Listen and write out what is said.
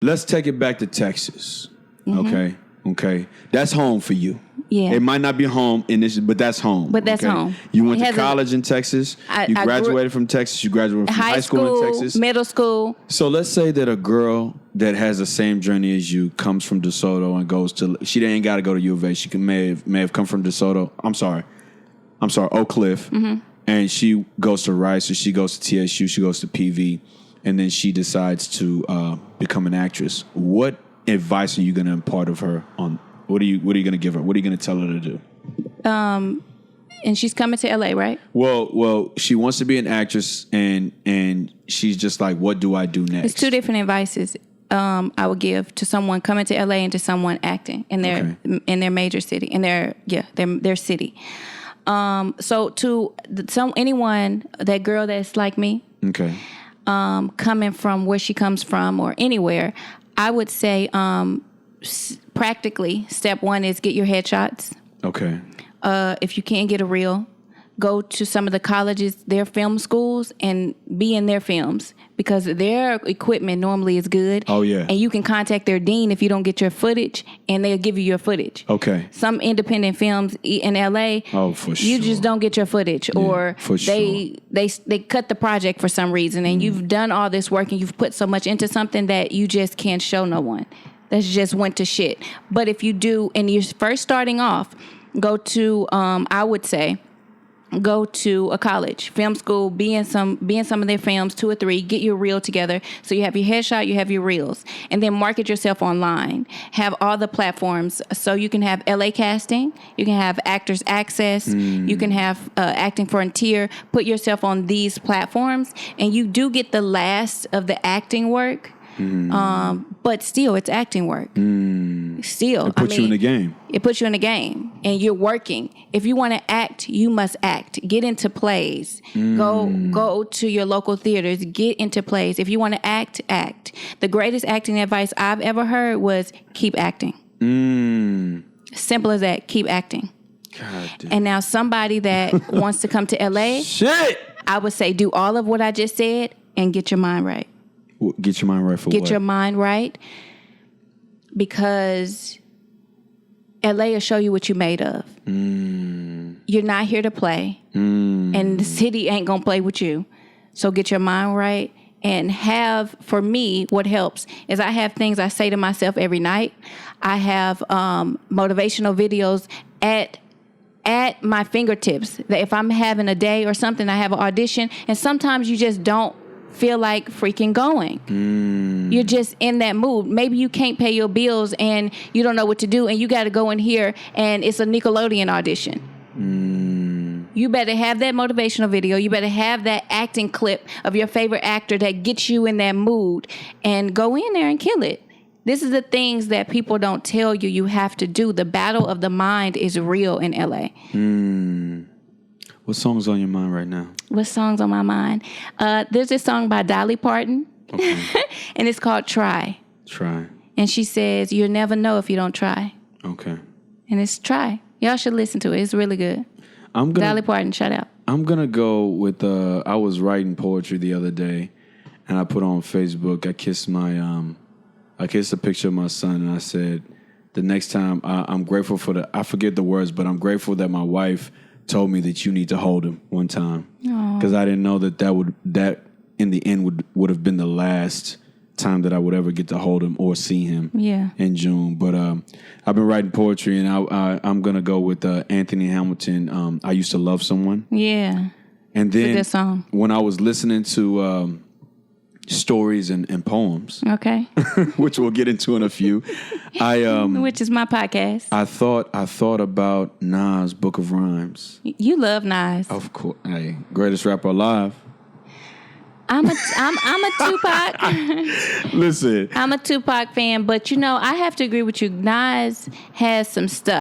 let's take it back to Texas. Okay. That's home for you. Yeah. It might not be home in this, but that's home. But that's home. You went to college in Texas. You graduated from Texas. You graduated from high school in Texas. Middle school. So let's say that a girl that has the same journey as you comes from DeSoto and goes to. She ain't got to go to U of A. She may have come from DeSoto. I'm sorry, Oak Cliff. Mm-hmm. And she goes to Rice, or she goes to TSU. She goes to PV, and then she decides to become an actress. What advice are you going to impart of her on? What are you going to give her? What are you going to tell her to do? And she's coming to LA, right? Well, she wants to be an actress, and she's just like, what do I do next? It's two different advices I would give to someone coming to LA and to someone acting in their major city, in their city. So to anyone, that girl that's like me, coming from where she comes from or anywhere, I would say practically, step one is get your headshots. Okay. If you can't get a reel, go to some of the colleges, their film schools, and be in their films because their equipment normally is good. Oh, yeah. And you can contact their dean if you don't get your footage, and they'll give you your footage. Okay. Some independent films in LA, for sure, you just don't get your footage, or they cut the project for some reason, and you've done all this work and you've put so much into something that you just can't show no one. That's just went to shit. But if you do, and you're first starting off, go to I would say, go to a college, film school, be in some of their films, 2 or 3, get your reel together. So you have your headshot, you have your reels, and then market yourself online. Have all the platforms. So you can have LA Casting, you can have Actors Access, you can have Acting Frontier. Put yourself on these platforms, and you do get the last of the acting work. But still, it's acting work. Still, it puts you in the game. It puts you in the game, and you're working. If you want to act, you must act. Get into plays. Go to your local theaters. Get into plays. If you want to act, act. The greatest acting advice I've ever heard was keep acting. Simple as that. Keep acting. God damn. And now somebody that wants to come to LA, I would say do all of what I just said and get your mind right. Get your mind right for what? Get your mind right, because LA will show you what you're made of. You're not here to play, and the city ain't gonna play with you. So get your mind right, and for me, what helps is I have things I say to myself every night. I have motivational videos at my fingertips. That if I'm having a day or something, I have an audition, and sometimes you just don't feel like freaking going. You're just in that mood. Maybe you can't pay your bills and you don't know what to do, and you got to go in here and it's a Nickelodeon audition. You better have that motivational video. You better have that acting clip of your favorite actor that gets you in that mood, and go in there and kill it. This is the things that people don't tell you you have to do. The battle of the mind is real in LA. What song's on your mind right now? What song's on my mind? There's this song by Dolly Parton, and it's called Try. Try. And she says, you'll never know if you don't try. Okay. And it's Try. Y'all should listen to it. It's really good. Dolly Parton, shout out. I'm going to go with, I was writing poetry the other day, and I put on Facebook, I kissed a picture of my son, and I said, the next time, I'm grateful I forget the words, but I'm grateful that my wife told me that you need to hold him one time, because I didn't know that in the end would have been the last time that I would ever get to hold him or see him in June. But I've been writing poetry, and I'm gonna go with Anthony Hamilton. I Used to Love Someone. Yeah, and then it's a good song. When I was listening to stories and poems, which we'll get into in a few, which is my podcast. I thought about Nas' Book of Rhymes. You love Nas, of course. Hey, greatest rapper alive. I'm a Tupac. Listen, I'm a Tupac fan, but I have to agree with you. Nas has some stuff.